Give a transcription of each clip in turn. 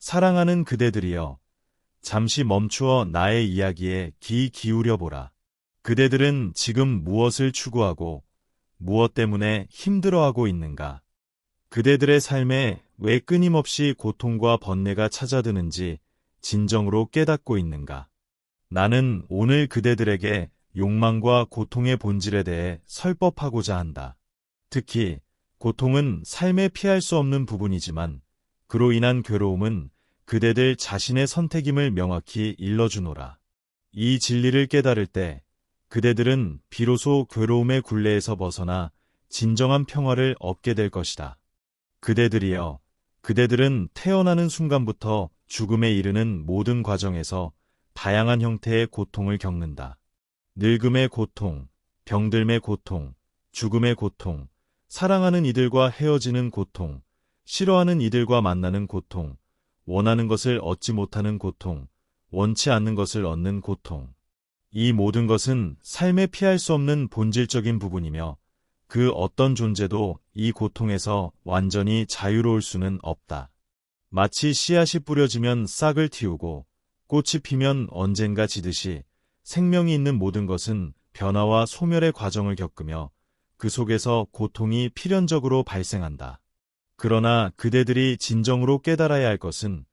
사랑하는 그대들이여, 잠시 멈추어 나의 이야기에 귀 기울여 보라. 그대들은 지금 무엇을 추구하고 무엇 때문에 힘들어하고 있는가? 그대들의 삶에 왜 끊임없이 고통과 번뇌가 찾아드는지 진정으로 깨닫고 있는가? 나는 오늘 그대들에게 욕망과 고통의 본질에 대해 설법하고자 한다. 특히 고통은 삶에 피할 수 없는 부분이지만 그로 인한 괴로움은 그대들 자신의 선택임을 명확히 일러주노라. 이 진리를 깨달을 때 그대들은 비로소 괴로움의 굴레에서 벗어나 진정한 평화를 얻게 될 것이다. 그대들이여, 그대들은 태어나는 순간부터 죽음에 이르는 모든 과정에서 다양한 형태의 고통을 겪는다. 늙음의 고통, 병들음의 고통, 죽음의 고통, 사랑하는 이들과 헤어지는 고통, 싫어하는 이들과 만나는 고통, 원하는 것을 얻지 못하는 고통, 원치 않는 것을 얻는 고통. 이 모든 것은 삶에 피할 수 없는 본질적인 부분이며 그 어떤 존재도 이 고통에서 완전히 자유로울 수는 없다. 마치 씨앗이 뿌려지면 싹을 틔우고 꽃이 피면 언젠가 지듯이 생명이 있는 모든 것은 변화와 소멸의 과정을 겪으며 그 속에서 고통이 필연적으로 발생한다. 그러나 그대들이 진정으로 깨달아야 할 것은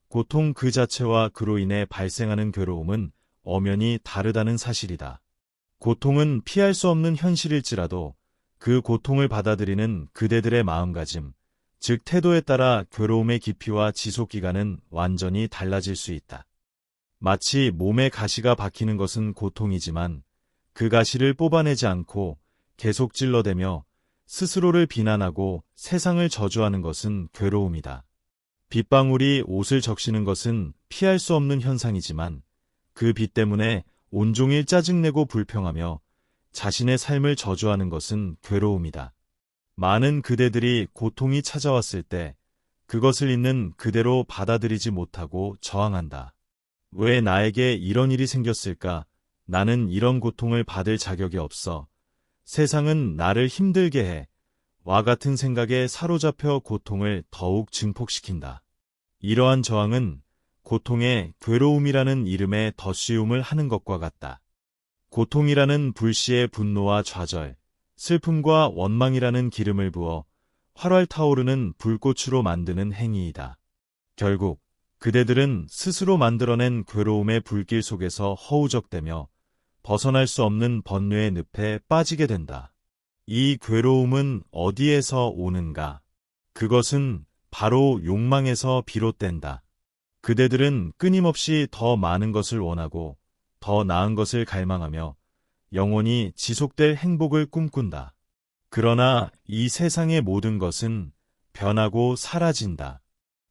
고통 그 자체와 그로 인해 발생하는 괴로움은 엄연히 다르다는 사실이다. 고통은 피할 수 없는 현실일지라도 그 고통을 받아들이는 그대들의 마음가짐, 즉 태도에 따라 괴로움의 깊이와 지속기간은 완전히 달라질 수 있다. 마치 몸에 가시가 박히는 것은 고통이지만 그 가시를 뽑아내지 않고 계속 찔러대며 스스로를 비난하고 세상을 저주하는 것은 괴로움이다. 빗방울이 옷을 적시는 것은 피할 수 없는 현상이지만 그 빛 때문에 온종일 짜증내고 불평하며 자신의 삶을 저주하는 것은 괴로움이다. 많은 그대들이 고통이 찾아왔을 때 그것을 있는 그대로 받아들이지 못하고 저항한다. 왜 나에게 이런 일이 생겼을까? 나는 이런 고통을 받을 자격이 없어. 세상은 나를 힘들게 해. 와 같은 생각에 사로잡혀 고통을 더욱 증폭시킨다. 이러한 저항은 고통에 괴로움이라는 이름의 덧씌움을 하는 것과 같다. 고통이라는 불씨에 분노와 좌절, 슬픔과 원망이라는 기름을 부어 활활 타오르는 불꽃으로 만드는 행위이다. 결국 그대들은 스스로 만들어낸 괴로움의 불길 속에서 허우적대며 벗어날 수 없는 번뇌의 늪에 빠지게 된다. 이 괴로움은 어디에서 오는가? 그것은 바로 욕망에서 비롯된다. 그대들은 끊임없이 더 많은 것을 원하고 더 나은 것을 갈망하며 영원히 지속될 행복을 꿈꾼다. 그러나 이 세상의 모든 것은 변하고 사라진다.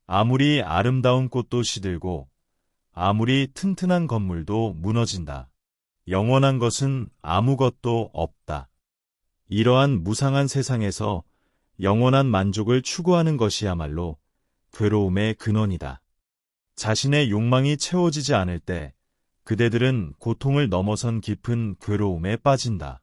아무리 아름다운 꽃도 시들고 아무리 튼튼한 건물도 무너진다. 영원한 것은 아무것도 없다. 이러한 무상한 세상에서 영원한 만족을 추구하는 것이야말로 괴로움의 근원이다. 자신의 욕망이 채워지지 않을 때 그대들은 고통을 넘어선 깊은 괴로움에 빠진다.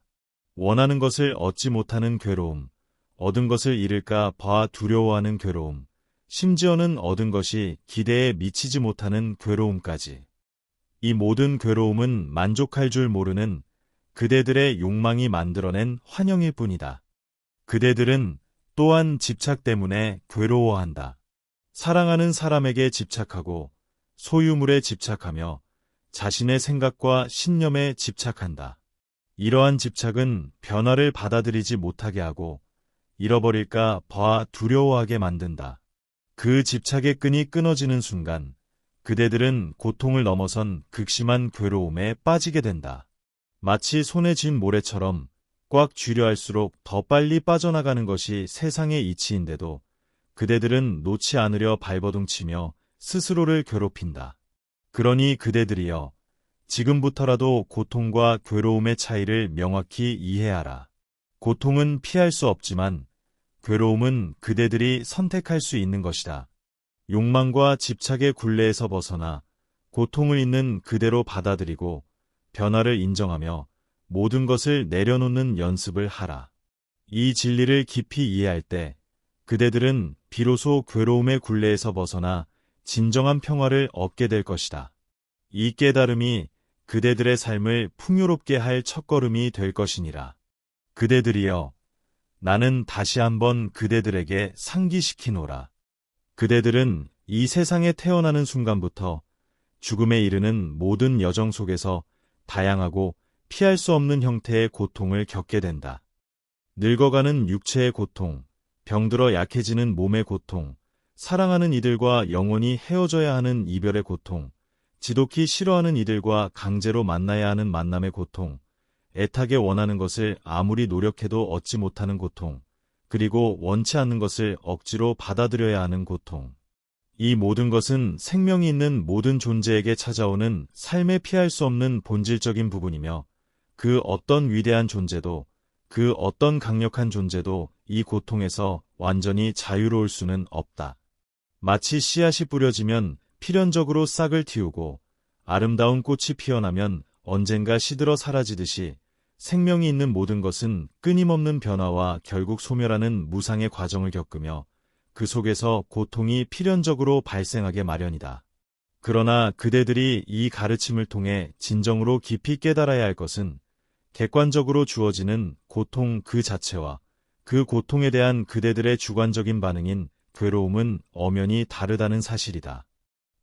원하는 것을 얻지 못하는 괴로움, 얻은 것을 잃을까 봐 두려워하는 괴로움, 심지어는 얻은 것이 기대에 미치지 못하는 괴로움까지. 이 모든 괴로움은 만족할 줄 모르는 그대들의 욕망이 만들어낸 환영일 뿐이다. 그대들은 또한 집착 때문에 괴로워한다. 사랑하는 사람에게 집착하고 소유물에 집착하며 자신의 생각과 신념에 집착한다. 이러한 집착은 변화를 받아들이지 못하게 하고 잃어버릴까 봐 두려워하게 만든다. 그 집착의 끈이 끊어지는 순간 그대들은 고통을 넘어선 극심한 괴로움에 빠지게 된다. 마치 손에 쥔 모래처럼 꽉 쥐려 할수록 더 빨리 빠져나가는 것이 세상의 이치인데도 그대들은 놓지 않으려 발버둥치며 스스로를 괴롭힌다. 그러니 그대들이여, 지금부터라도 고통과 괴로움의 차이를 명확히 이해하라. 고통은 피할 수 없지만 괴로움은 그대들이 선택할 수 있는 것이다. 욕망과 집착의 굴레에서 벗어나 고통을 있는 그대로 받아들이고 변화를 인정하며 모든 것을 내려놓는 연습을 하라. 이 진리를 깊이 이해할 때 그대들은 비로소 괴로움의 굴레에서 벗어나 진정한 평화를 얻게 될 것이다. 이 깨달음이 그대들의 삶을 풍요롭게 할 첫걸음이 될 것이니라. 그대들이여, 나는 다시 한번 그대들에게 상기시키노라. 그대들은 이 세상에 태어나는 순간부터 죽음에 이르는 모든 여정 속에서 다양하고 피할 수 없는 형태의 고통을 겪게 된다. 늙어가는 육체의 고통, 병들어 약해지는 몸의 고통, 사랑하는 이들과 영원히 헤어져야 하는 이별의 고통, 지독히 싫어하는 이들과 강제로 만나야 하는 만남의 고통, 애타게 원하는 것을 아무리 노력해도 얻지 못하는 고통, 그리고 원치 않는 것을 억지로 받아들여야 하는 고통. 이 모든 것은 생명이 있는 모든 존재에게 찾아오는 삶에 피할 수 없는 본질적인 부분이며, 그 어떤 위대한 존재도, 그 어떤 강력한 존재도 이 고통에서 완전히 자유로울 수는 없다. 마치 씨앗이 뿌려지면 필연적으로 싹을 틔우고 아름다운 꽃이 피어나면 언젠가 시들어 사라지듯이 생명이 있는 모든 것은 끊임없는 변화와 결국 소멸하는 무상의 과정을 겪으며 그 속에서 고통이 필연적으로 발생하게 마련이다. 그러나 그대들이 이 가르침을 통해 진정으로 깊이 깨달아야 할 것은 객관적으로 주어지는 고통 그 자체와 그 고통에 대한 그대들의 주관적인 반응인 괴로움은 엄연히 다르다는 사실이다.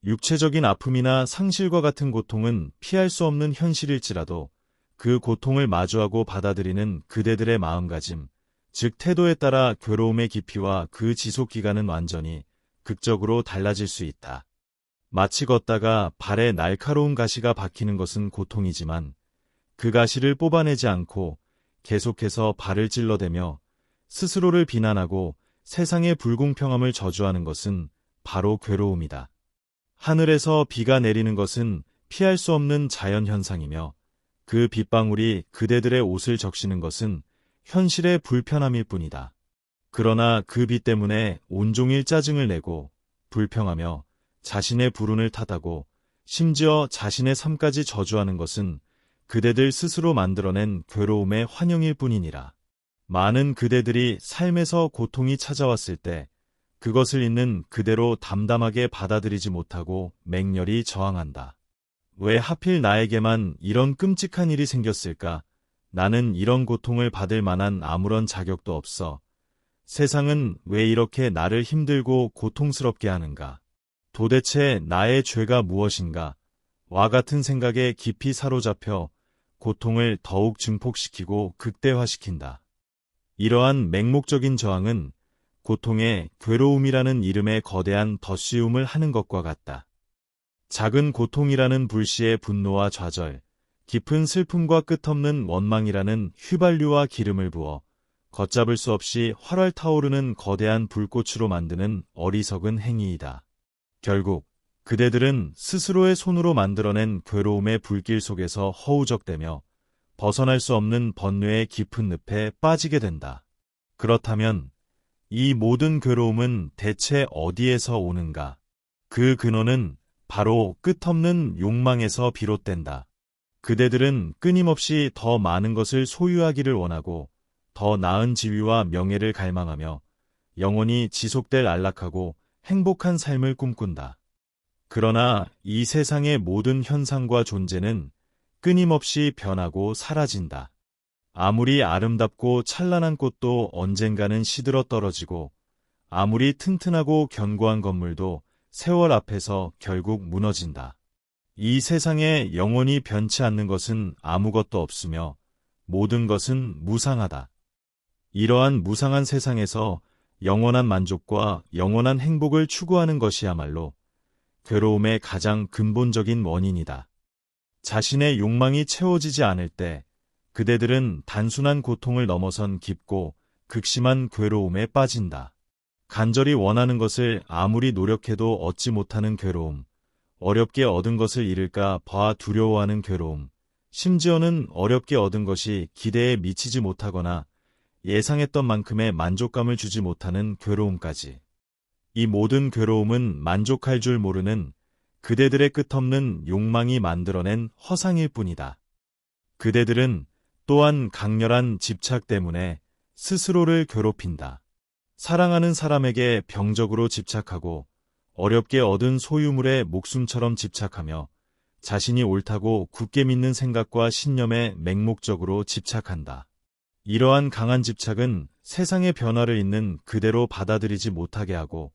육체적인 아픔이나 상실과 같은 고통은 피할 수 없는 현실일지라도 그 고통을 마주하고 받아들이는 그대들의 마음가짐, 즉 태도에 따라 괴로움의 깊이와 그 지속기간은 완전히 극적으로 달라질 수 있다. 마치 걷다가 발에 날카로운 가시가 박히는 것은 고통이지만 그 가시를 뽑아내지 않고 계속해서 발을 찔러대며 스스로를 비난하고 세상의 불공평함을 저주하는 것은 바로 괴로움이다. 하늘에서 비가 내리는 것은 피할 수 없는 자연현상이며 그 빗방울이 그대들의 옷을 적시는 것은 현실의 불편함일 뿐이다. 그러나 그 비 때문에 온종일 짜증을 내고 불평하며 자신의 불운을 탓하고 심지어 자신의 삶까지 저주하는 것은 그대들 스스로 만들어낸 괴로움의 환영일 뿐이니라. 많은 그대들이 삶에서 고통이 찾아왔을 때 그것을 있는 그대로 담담하게 받아들이지 못하고 맹렬히 저항한다. 왜 하필 나에게만 이런 끔찍한 일이 생겼을까? 나는 이런 고통을 받을 만한 아무런 자격도 없어. 세상은 왜 이렇게 나를 힘들고 고통스럽게 하는가? 도대체 나의 죄가 무엇인가? 와 같은 생각에 깊이 사로잡혀 고통을 더욱 증폭시키고 극대화시킨다. 이러한 맹목적인 저항은 고통의 괴로움이라는 이름의 거대한 덧씌움을 하는 것과 같다. 작은 고통이라는 불씨의 분노와 좌절, 깊은 슬픔과 끝없는 원망이라는 휘발유와 기름을 부어 걷잡을 수 없이 활활 타오르는 거대한 불꽃으로 만드는 어리석은 행위이다. 결국 그대들은 스스로의 손으로 만들어낸 괴로움의 불길 속에서 허우적대며 벗어날 수 없는 번뇌의 깊은 늪에 빠지게 된다. 그렇다면 이 모든 괴로움은 대체 어디에서 오는가? 그 근원은 바로 끝없는 욕망에서 비롯된다. 그대들은 끊임없이 더 많은 것을 소유하기를 원하고 더 나은 지위와 명예를 갈망하며 영원히 지속될 안락하고 행복한 삶을 꿈꾼다. 그러나 이 세상의 모든 현상과 존재는 끊임없이 변하고 사라진다. 아무리 아름답고 찬란한 꽃도 언젠가는 시들어 떨어지고 아무리 튼튼하고 견고한 건물도 세월 앞에서 결국 무너진다. 이 세상에 영원히 변치 않는 것은 아무것도 없으며 모든 것은 무상하다. 이러한 무상한 세상에서 영원한 만족과 영원한 행복을 추구하는 것이야말로 괴로움의 가장 근본적인 원인이다. 자신의 욕망이 채워지지 않을 때 그대들은 단순한 고통을 넘어선 깊고 극심한 괴로움에 빠진다. 간절히 원하는 것을 아무리 노력해도 얻지 못하는 괴로움, 어렵게 얻은 것을 잃을까 봐 두려워하는 괴로움, 심지어는 어렵게 얻은 것이 기대에 미치지 못하거나 예상했던 만큼의 만족감을 주지 못하는 괴로움까지. 이 모든 괴로움은 만족할 줄 모르는 그대들의 끝없는 욕망이 만들어낸 허상일 뿐이다. 그대들은 또한 강렬한 집착 때문에 스스로를 괴롭힌다. 사랑하는 사람에게 병적으로 집착하고 어렵게 얻은 소유물에 목숨처럼 집착하며 자신이 옳다고 굳게 믿는 생각과 신념에 맹목적으로 집착한다. 이러한 강한 집착은 세상의 변화를 있는 그대로 받아들이지 못하게 하고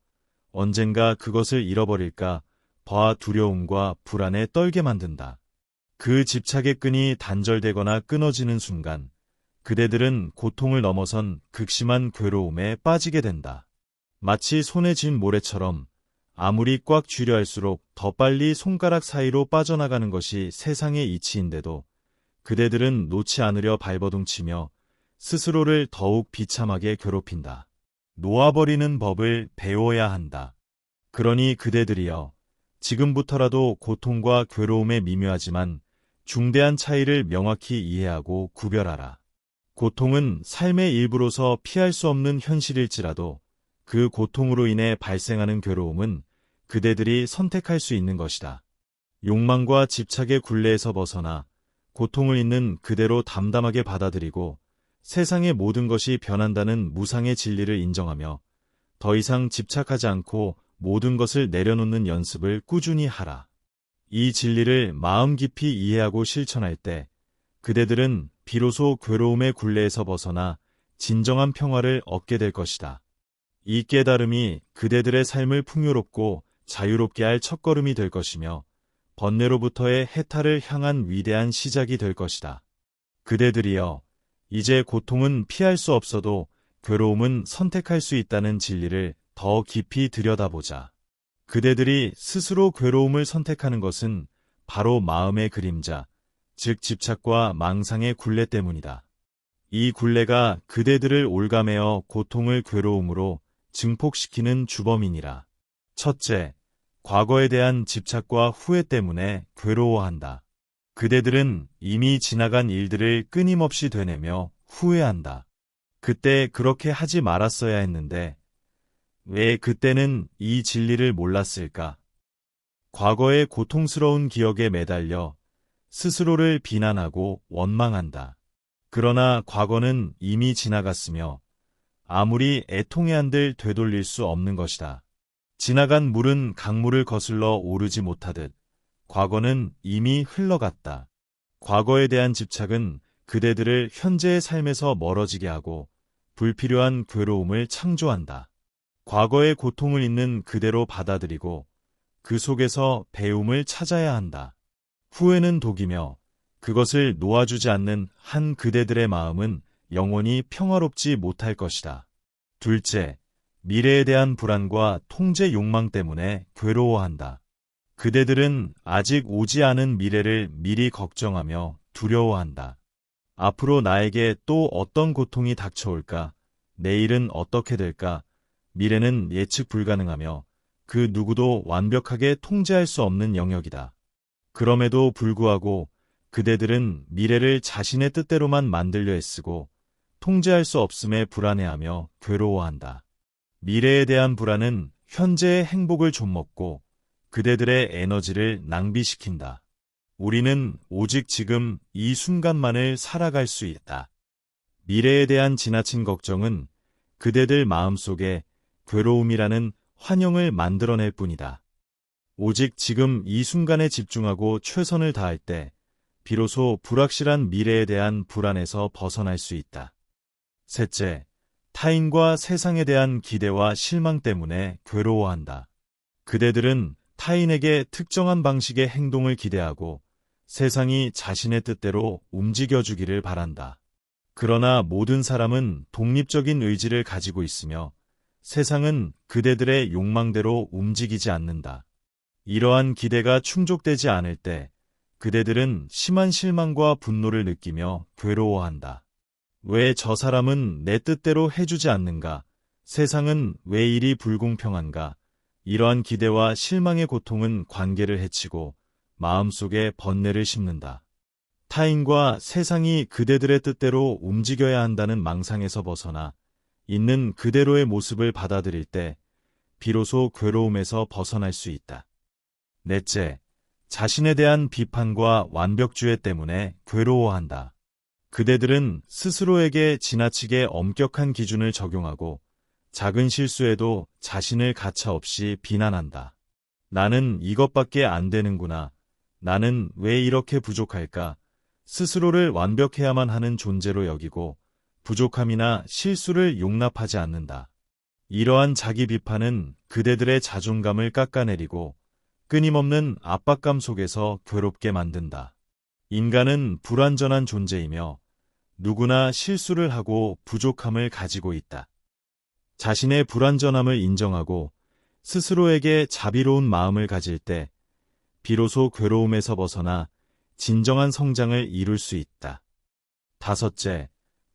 언젠가 그것을 잃어버릴까 봐 두려움과 불안에 떨게 만든다. 그 집착의 끈이 단절되거나 끊어지는 순간 그대들은 고통을 넘어선 극심한 괴로움에 빠지게 된다. 마치 손에 쥔 모래처럼 아무리 꽉 쥐려 할수록 더 빨리 손가락 사이로 빠져나가는 것이 세상의 이치인데도 그대들은 놓지 않으려 발버둥치며 스스로를 더욱 비참하게 괴롭힌다. 놓아버리는 법을 배워야 한다. 그러니 그대들이여, 지금부터라도 고통과 괴로움의 미묘하지만 중대한 차이를 명확히 이해하고 구별하라. 고통은 삶의 일부로서 피할 수 없는 현실일지라도 그 고통으로 인해 발생하는 괴로움은 그대들이 선택할 수 있는 것이다. 욕망과 집착의 굴레에서 벗어나 고통을 있는 그대로 담담하게 받아들이고 세상의 모든 것이 변한다는 무상의 진리를 인정하며 더 이상 집착하지 않고 모든 것을 내려놓는 연습을 꾸준히 하라. 이 진리를 마음 깊이 이해하고 실천할 때 그대들은 비로소 괴로움의 굴레에서 벗어나 진정한 평화를 얻게 될 것이다. 이 깨달음이 그대들의 삶을 풍요롭고 자유롭게 할 첫걸음이 될 것이며 번뇌로부터의 해탈을 향한 위대한 시작이 될 것이다. 그대들이여, 이제 고통은 피할 수 없어도 괴로움은 선택할 수 있다는 진리를 더 깊이 들여다보자. 그대들이 스스로 괴로움을 선택하는 것은 바로 마음의 그림자, 즉 집착과 망상의 굴레 때문이다. 이 굴레가 그대들을 올가매어 고통을 괴로움으로 증폭시키는 주범이니라. 첫째, 과거에 대한 집착과 후회 때문에 괴로워한다. 그대들은 이미 지나간 일들을 끊임없이 되뇌며 후회한다. 그때 그렇게 하지 말았어야 했는데 왜 그때는 이 진리를 몰랐을까? 과거의 고통스러운 기억에 매달려 스스로를 비난하고 원망한다. 그러나 과거는 이미 지나갔으며 아무리 애통해 한들 되돌릴 수 없는 것이다. 지나간 물은 강물을 거슬러 오르지 못하듯 과거는 이미 흘러갔다. 과거에 대한 집착은 그대들을 현재의 삶에서 멀어지게 하고 불필요한 괴로움을 창조한다. 과거의 고통을 있는 그대로 받아들이고 그 속에서 배움을 찾아야 한다. 후회는 독이며 그것을 놓아주지 않는 한 그대들의 마음은 영원히 평화롭지 못할 것이다. 둘째, 미래에 대한 불안과 통제 욕망 때문에 괴로워한다. 그대들은 아직 오지 않은 미래를 미리 걱정하며 두려워한다. 앞으로 나에게 또 어떤 고통이 닥쳐올까? 내일은 어떻게 될까? 미래는 예측 불가능하며 그 누구도 완벽하게 통제할 수 없는 영역이다. 그럼에도 불구하고 그대들은 미래를 자신의 뜻대로만 만들려 애쓰고 통제할 수 없음에 불안해하며 괴로워한다. 미래에 대한 불안은 현재의 행복을 좀먹고 그대들의 에너지를 낭비시킨다. 우리는 오직 지금 이 순간만을 살아갈 수 있다. 미래에 대한 지나친 걱정은 그대들 마음속에 괴로움이라는 환영을 만들어낼 뿐이다. 오직 지금 이 순간에 집중하고 최선을 다할 때 비로소 불확실한 미래에 대한 불안에서 벗어날 수 있다. 셋째, 타인과 세상에 대한 기대와 실망 때문에 괴로워한다. 그대들은 타인에게 특정한 방식의 행동을 기대하고 세상이 자신의 뜻대로 움직여주기를 바란다. 그러나 모든 사람은 독립적인 의지를 가지고 있으며 세상은 그대들의 욕망대로 움직이지 않는다. 이러한 기대가 충족되지 않을 때 그대들은 심한 실망과 분노를 느끼며 괴로워한다. 왜 저 사람은 내 뜻대로 해주지 않는가? 세상은 왜 이리 불공평한가? 이러한 기대와 실망의 고통은 관계를 해치고 마음속에 번뇌를 심는다. 타인과 세상이 그대들의 뜻대로 움직여야 한다는 망상에서 벗어나 있는 그대로의 모습을 받아들일 때 비로소 괴로움에서 벗어날 수 있다. 넷째, 자신에 대한 비판과 완벽주의 때문에 괴로워한다. 그대들은 스스로에게 지나치게 엄격한 기준을 적용하고 작은 실수에도 자신을 가차없이 비난한다. 나는 이것밖에 안 되는구나. 나는 왜 이렇게 부족할까? 스스로를 완벽해야만 하는 존재로 여기고 부족함이나 실수를 용납하지 않는다. 이러한 자기 비판은 그대들의 자존감을 깎아내리고 끊임없는 압박감 속에서 괴롭게 만든다. 인간은 불완전한 존재이며 누구나 실수를 하고 부족함을 가지고 있다. 자신의 불완전함을 인정하고 스스로에게 자비로운 마음을 가질 때 비로소 괴로움에서 벗어나 진정한 성장을 이룰 수 있다. 다섯째,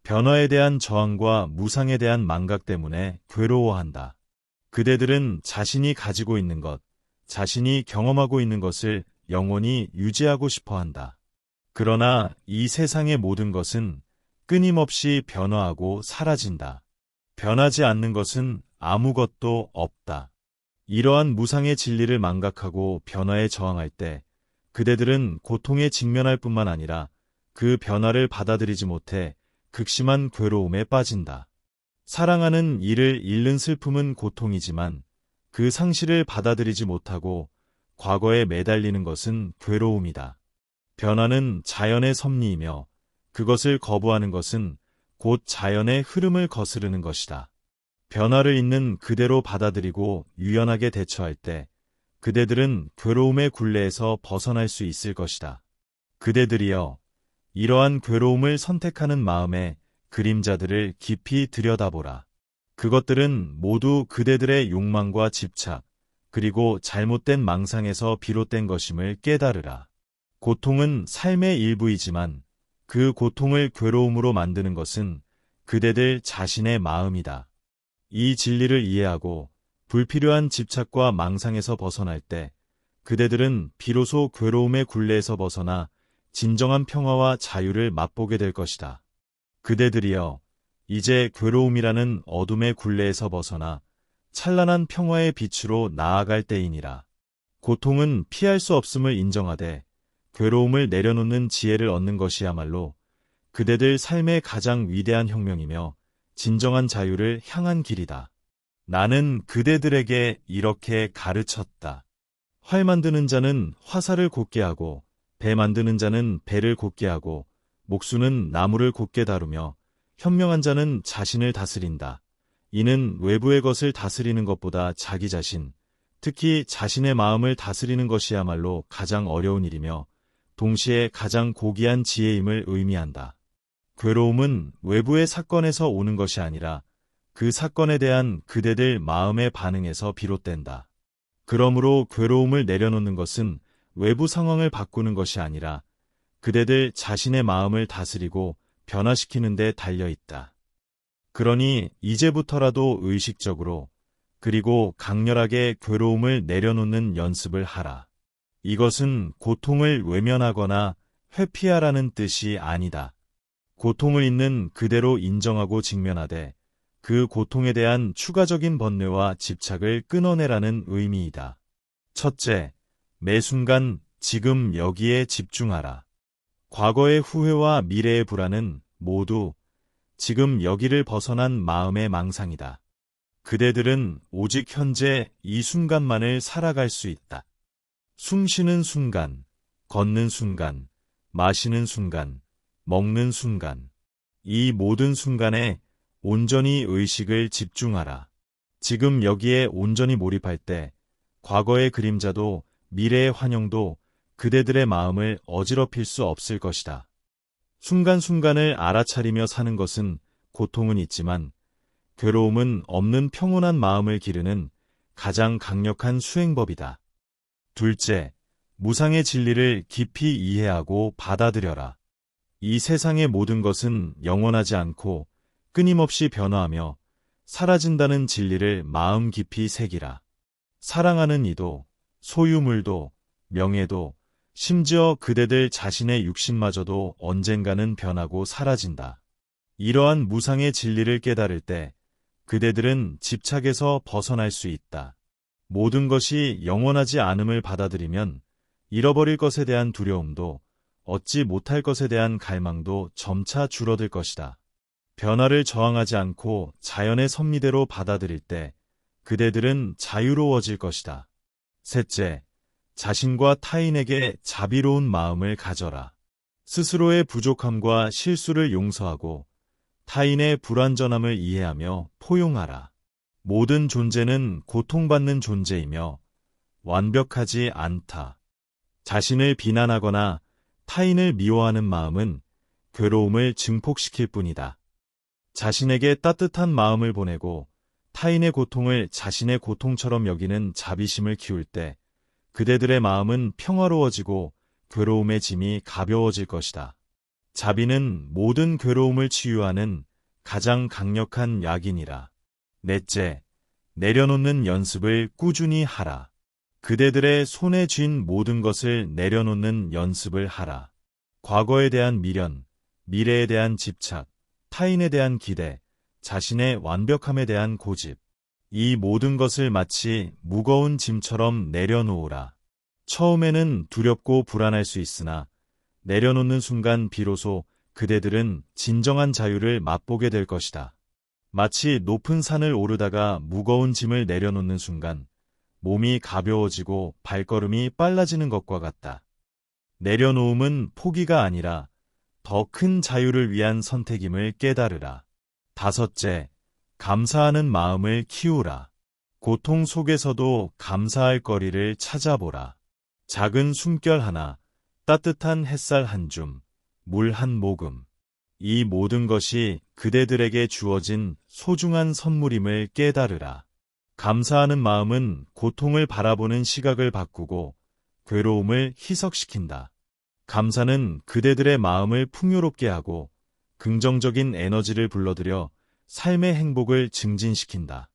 변화에 대한 저항과 무상에 대한 망각 때문에 괴로워한다. 그대들은 자신이 가지고 있는 것, 자신이 경험하고 있는 것을 영원히 유지하고 싶어 한다. 그러나 이 세상의 모든 것은 끊임없이 변화하고 사라진다. 변하지 않는 것은 아무것도 없다. 이러한 무상의 진리를 망각하고 변화에 저항할 때 그대들은 고통에 직면할 뿐만 아니라 그 변화를 받아들이지 못해 극심한 괴로움에 빠진다. 사랑하는 이를 잃는 슬픔은 고통이지만 그 상실을 받아들이지 못하고 과거에 매달리는 것은 괴로움이다. 변화는 자연의 섭리이며 그것을 거부하는 것은 곧 자연의 흐름을 거스르는 것이다. 변화를 있는 그대로 받아들이고 유연하게 대처할 때 그대들은 괴로움의 굴레에서 벗어날 수 있을 것이다. 그대들이여, 이러한 괴로움을 선택하는 마음에 그림자들을 깊이 들여다보라. 그것들은 모두 그대들의 욕망과 집착, 그리고 잘못된 망상에서 비롯된 것임을 깨달으라. 고통은 삶의 일부이지만 그 고통을 괴로움으로 만드는 것은 그대들 자신의 마음이다. 이 진리를 이해하고 불필요한 집착과 망상에서 벗어날 때 그대들은 비로소 괴로움의 굴레에서 벗어나 진정한 평화와 자유를 맛보게 될 것이다. 그대들이여, 이제 괴로움이라는 어둠의 굴레에서 벗어나 찬란한 평화의 빛으로 나아갈 때이니라. 고통은 피할 수 없음을 인정하되 괴로움을 내려놓는 지혜를 얻는 것이야말로 그대들 삶의 가장 위대한 혁명이며 진정한 자유를 향한 길이다. 나는 그대들에게 이렇게 가르쳤다. 활 만드는 자는 화살을 곧게 하고 배 만드는 자는 배를 곧게 하고 목수는 나무를 곧게 다루며 현명한 자는 자신을 다스린다. 이는 외부의 것을 다스리는 것보다 자기 자신, 특히 자신의 마음을 다스리는 것이야말로 가장 어려운 일이며 동시에 가장 고귀한 지혜임을 의미한다. 괴로움은 외부의 사건에서 오는 것이 아니라 그 사건에 대한 그대들 마음의 반응에서 비롯된다. 그러므로 괴로움을 내려놓는 것은 외부 상황을 바꾸는 것이 아니라 그대들 자신의 마음을 다스리고 변화시키는 데 달려있다. 그러니 이제부터라도 의식적으로 그리고 강렬하게 괴로움을 내려놓는 연습을 하라. 이것은 고통을 외면하거나 회피하라는 뜻이 아니다. 고통을 있는 그대로 인정하고 직면하되 그 고통에 대한 추가적인 번뇌와 집착을 끊어내라는 의미이다. 첫째, 매 순간 지금 여기에 집중하라. 과거의 후회와 미래의 불안은 모두 지금 여기를 벗어난 마음의 망상이다. 그대들은 오직 현재 이 순간만을 살아갈 수 있다. 숨 쉬는 순간, 걷는 순간, 마시는 순간, 먹는 순간, 이 모든 순간에 온전히 의식을 집중하라. 지금 여기에 온전히 몰입할 때 과거의 그림자도 미래의 환영도 그대들의 마음을 어지럽힐 수 없을 것이다. 순간순간을 알아차리며 사는 것은 고통은 있지만 괴로움은 없는 평온한 마음을 기르는 가장 강력한 수행법이다. 둘째, 무상의 진리를 깊이 이해하고 받아들여라. 이 세상의 모든 것은 영원하지 않고 끊임없이 변화하며 사라진다는 진리를 마음 깊이 새기라. 사랑하는 이도, 소유물도, 명예도, 심지어 그대들 자신의 육신마저도 언젠가는 변하고 사라진다. 이러한 무상의 진리를 깨달을 때 그대들은 집착에서 벗어날 수 있다. 모든 것이 영원하지 않음을 받아들이면 잃어버릴 것에 대한 두려움도 얻지 못할 것에 대한 갈망도 점차 줄어들 것이다. 변화를 저항하지 않고 자연의 섭리대로 받아들일 때 그대들은 자유로워질 것이다. 셋째, 자신과 타인에게 자비로운 마음을 가져라. 스스로의 부족함과 실수를 용서하고 타인의 불완전함을 이해하며 포용하라. 모든 존재는 고통받는 존재이며 완벽하지 않다. 자신을 비난하거나 타인을 미워하는 마음은 괴로움을 증폭시킬 뿐이다. 자신에게 따뜻한 마음을 보내고 타인의 고통을 자신의 고통처럼 여기는 자비심을 키울 때 그대들의 마음은 평화로워지고 괴로움의 짐이 가벼워질 것이다. 자비는 모든 괴로움을 치유하는 가장 강력한 약이니라. 넷째, 내려놓는 연습을 꾸준히 하라. 그대들의 손에 쥔 모든 것을 내려놓는 연습을 하라. 과거에 대한 미련, 미래에 대한 집착, 타인에 대한 기대, 자신의 완벽함에 대한 고집. 이 모든 것을 마치 무거운 짐처럼 내려놓으라. 처음에는 두렵고 불안할 수 있으나 내려놓는 순간 비로소 그대들은 진정한 자유를 맛보게 될 것이다. 마치 높은 산을 오르다가 무거운 짐을 내려놓는 순간 몸이 가벼워지고 발걸음이 빨라지는 것과 같다. 내려놓음은 포기가 아니라 더 큰 자유를 위한 선택임을 깨달으라. 다섯째, 감사하는 마음을 키우라. 고통 속에서도 감사할 거리를 찾아보라. 작은 숨결 하나, 따뜻한 햇살 한 줌, 물 한 모금. 이 모든 것이 그대들에게 주어진 소중한 선물임을 깨달으라. 감사하는 마음은 고통을 바라보는 시각을 바꾸고 괴로움을 희석시킨다. 감사는 그대들의 마음을 풍요롭게 하고 긍정적인 에너지를 불러들여 삶의 행복을 증진시킨다.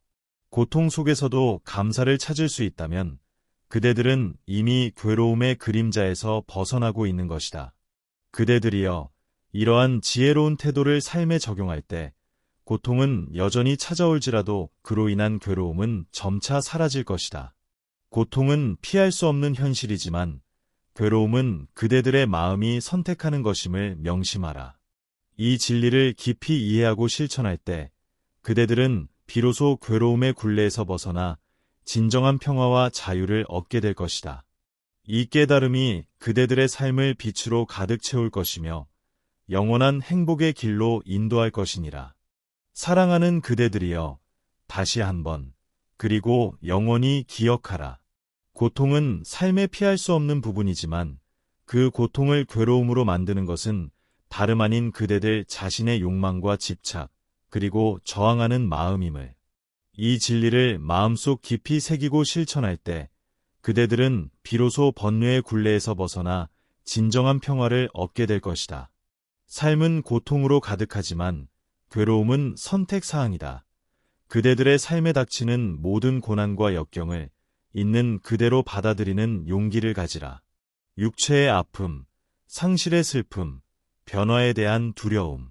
고통 속에서도 감사를 찾을 수 있다면 그대들은 이미 괴로움의 그림자에서 벗어나고 있는 것이다. 그대들이여, 이러한 지혜로운 태도를 삶에 적용할 때 고통은 여전히 찾아올지라도 그로 인한 괴로움은 점차 사라질 것이다. 고통은 피할 수 없는 현실이지만 괴로움은 그대들의 마음이 선택하는 것임을 명심하라. 이 진리를 깊이 이해하고 실천할 때 그대들은 비로소 괴로움의 굴레에서 벗어나 진정한 평화와 자유를 얻게 될 것이다. 이 깨달음이 그대들의 삶을 빛으로 가득 채울 것이며 영원한 행복의 길로 인도할 것이니라. 사랑하는 그대들이여, 다시 한번, 그리고 영원히 기억하라. 고통은 삶에 피할 수 없는 부분이지만 그 고통을 괴로움으로 만드는 것은 다름 아닌 그대들 자신의 욕망과 집착, 그리고 저항하는 마음임을. 이 진리를 마음속 깊이 새기고 실천할 때 그대들은 비로소 번뇌의 굴레에서 벗어나 진정한 평화를 얻게 될 것이다. 삶은 고통으로 가득하지만 괴로움은 선택사항이다. 그대들의 삶에 닥치는 모든 고난과 역경을 있는 그대로 받아들이는 용기를 가지라. 육체의 아픔, 상실의 슬픔, 변화에 대한 두려움.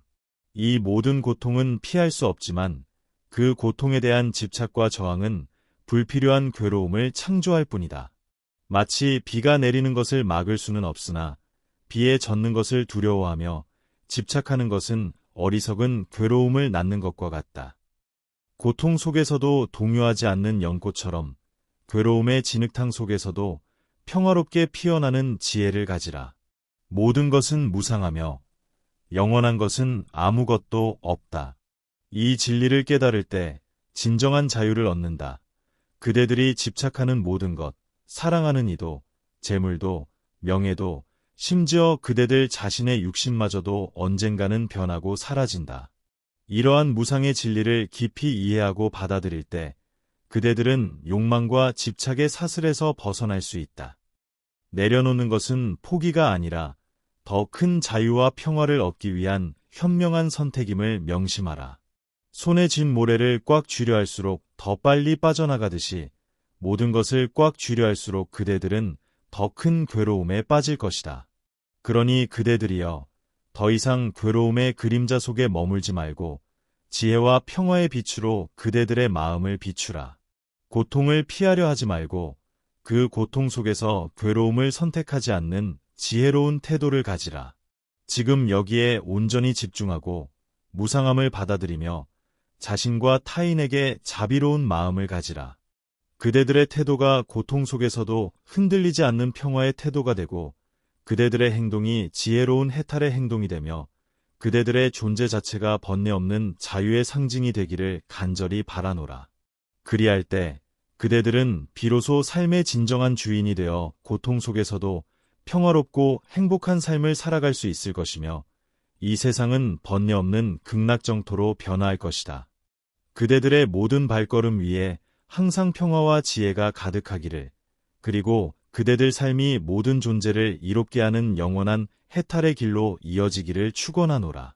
이 모든 고통은 피할 수 없지만 그 고통에 대한 집착과 저항은 불필요한 괴로움을 창조할 뿐이다. 마치 비가 내리는 것을 막을 수는 없으나 비에 젖는 것을 두려워하며 집착하는 것은 어리석은 괴로움을 낳는 것과 같다. 고통 속에서도 동요하지 않는 연꽃처럼 괴로움의 진흙탕 속에서도 평화롭게 피어나는 지혜를 가지라. 모든 것은 무상하며 영원한 것은 아무것도 없다. 이 진리를 깨달을 때 진정한 자유를 얻는다. 그대들이 집착하는 모든 것, 사랑하는 이도, 재물도, 명예도, 심지어 그대들 자신의 육신마저도 언젠가는 변하고 사라진다. 이러한 무상의 진리를 깊이 이해하고 받아들일 때 그대들은 욕망과 집착의 사슬에서 벗어날 수 있다. 내려놓는 것은 포기가 아니라 더 큰 자유와 평화를 얻기 위한 현명한 선택임을 명심하라. 손에 쥔 모래를 꽉 쥐려 할수록 더 빨리 빠져나가듯이 모든 것을 꽉 쥐려 할수록 그대들은 더 큰 괴로움에 빠질 것이다. 그러니 그대들이여, 더 이상 괴로움의 그림자 속에 머물지 말고 지혜와 평화의 빛으로 그대들의 마음을 비추라. 고통을 피하려 하지 말고 그 고통 속에서 괴로움을 선택하지 않는 지혜로운 태도를 가지라. 지금 여기에 온전히 집중하고 무상함을 받아들이며 자신과 타인에게 자비로운 마음을 가지라. 그대들의 태도가 고통 속에서도 흔들리지 않는 평화의 태도가 되고 그대들의 행동이 지혜로운 해탈의 행동이 되며 그대들의 존재 자체가 번뇌 없는 자유의 상징이 되기를 간절히 바라노라. 그리할 때 그대들은 비로소 삶의 진정한 주인이 되어 고통 속에서도 평화롭고 행복한 삶을 살아갈 수 있을 것이며 이 세상은 번뇌 없는 극락정토로 변화할 것이다. 그대들의 모든 발걸음 위에 항상 평화와 지혜가 가득하기를, 그리고 그대들 삶이 모든 존재를 이롭게 하는 영원한 해탈의 길로 이어지기를 축원하노라.